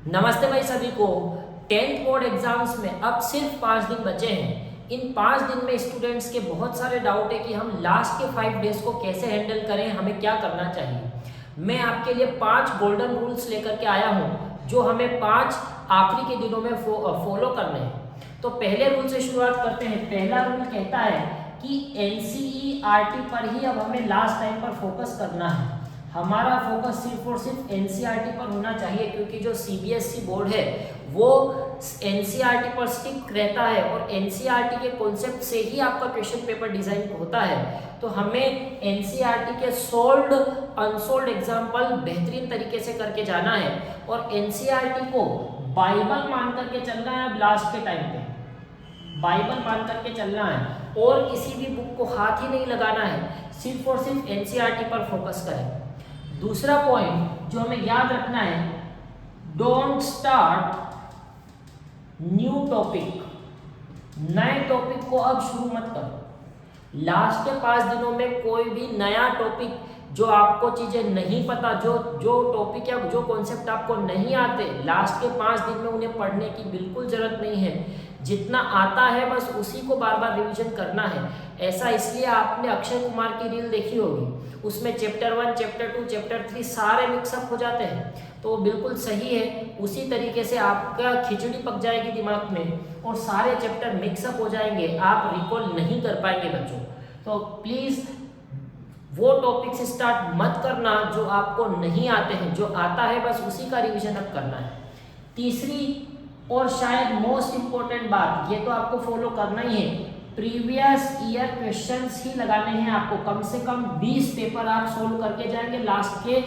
नमस्ते भाई सभी को। 10th बोर्ड एग्जाम्स में अब सिर्फ 5 दिन बचे हैं। इन 5 दिन में स्टूडेंट्स के बहुत सारे डाउट है कि हम लास्ट के 5 डेज को कैसे हैंडल करें, हमें क्या करना चाहिए। मैं आपके लिए 5 गोल्डन रूल्स लेकर के आया हूँ जो हमें 5 आखिरी के दिनों में फॉलो करने हैं। तो पहले रूल से शुरुआत करते हैं। पहला रूल कहता है कि एनसीईआरटी पर ही अब हमें लास्ट टाइम पर फोकस करना है। हमारा फोकस सिर्फ और सिर्फ एनसीईआरटी पर होना चाहिए, क्योंकि जो सीबीएसई बोर्ड है वो एनसीईआरटी पर स्टिक रहता है और एनसीईआरटी के कॉन्सेप्ट से ही आपका क्वेश्चन पेपर डिजाइन होता है। तो हमें एनसीईआरटी के सोल्ड अनसोल्ड एग्जाम्पल बेहतरीन तरीके से करके जाना है और एनसीईआरटी को बाइबल मान करके चलना है। अब लास्ट के टाइम पे बाइबल मान करके चलना है और किसी भी बुक को हाथ ही नहीं लगाना है, सिर्फ और सिर्फ एनसीईआरटी पर फोकस करें। दूसरा पॉइंट जो हमें याद रखना है, डोंट स्टार्ट न्यू टॉपिक। नए टॉपिक को अब शुरू मत करो। लास्ट के 5 दिनों में कोई भी नया टॉपिक जो आपको चीजें नहीं पता, जो टॉपिक या जो कॉन्सेप्ट आपको नहीं आते, लास्ट के 5 दिन में उन्हें पढ़ने की बिल्कुल जरूरत नहीं है। जितना आता है बस उसी को बार बार रिवीजन करना है। ऐसा इसलिए आपने अक्षय कुमार की रील देखी होगी, उसमें चैप्टर 1, चैप्टर 2, चैप्टर 3 सारे मिक्सअप हो जाते हैं। तो बिल्कुल सही है, उसी तरीके से आपका खिचड़ी पक जाएगी दिमाग में और सारे चैप्टर मिक्सअप हो जाएंगे, आप रिकॉल नहीं कर पाएंगे बच्चों। तो प्लीज वो टॉपिक से स्टार्ट मत करना जो आपको नहीं आते हैं, जो आता है बस उसी का रिवीजन अब करना है। तीसरी और शायद मोस्ट इंपॉर्टेंट बात, ये तो आपको फॉलो करना ही है, प्रीवियस ईयर क्वेश्चंस ही लगाने हैं आपको। कम से कम 20 पेपर आप सोल्व करके जाएंगे लास्ट के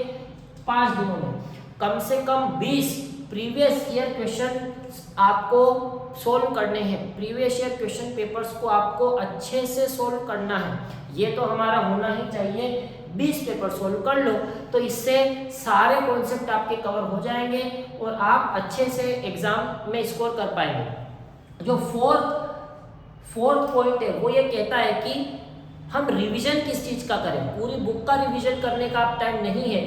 5 दिनों में। कम से कम 20 प्रीवियस ईयर क्वेश्चन आपको सोल्व करने हैं। प्रीवियस ईयर क्वेश्चन पेपर्स को आपको अच्छे से सोल्व करना है, ये तो हमारा होना ही चाहिए। 20 पेपर सोल्व कर लो तो इससे सारे कॉन्सेप्ट आपके कवर हो जाएंगे और आप अच्छे से एग्जाम में स्कोर कर पाएंगे। जो फोर्थ पॉइंट है वो ये कहता है कि हम रिवीजन किस चीज का करें। पूरी बुक का रिवीजन करने का आप टाइम नहीं है।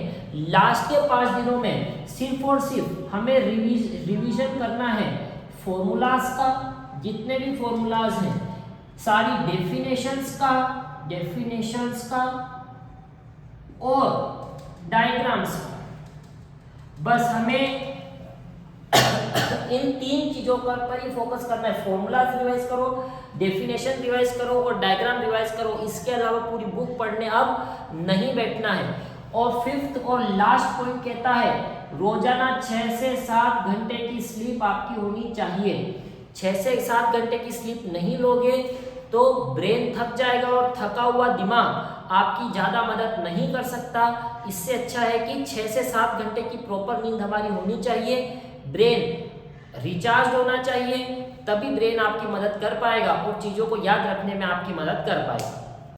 लास्ट के 5 दिनों में सिर्फ और सिर्फ हमें रिवीजन करना है फॉर्मूलाज का, जितने भी फॉर्मूलाज हैं, सारी डेफिनेशंस का और डायग्राम्स का। बस हमें इन 3 चीजों पर ही फोकस करना है। फॉर्मूलाज रिवाइज करो, डेफिनेशन रिवाइज करो और डायग्राम रिवाइज करो। इसके अलावा पूरी बुक पढ़ने अब नहीं बैठना है। और 5th और लास्ट पॉइंट कहता है रोजाना 6 से 7 घंटे की स्लीप आपकी होनी चाहिए। 6 से 7 घंटे की स्लीप नहीं लोगे तो ब्रेन थक जाएगा और थका हुआ दिमाग आपकी ज़्यादा मदद नहीं कर सकता। इससे अच्छा है कि 6 से 7 घंटे की प्रॉपर नींद हमारी होनी चाहिए। ब्रेन रिचार्ज होना चाहिए, तभी ब्रेन आपकी मदद कर पाएगा और चीज़ों को याद रखने में आपकी मदद कर पाएगा।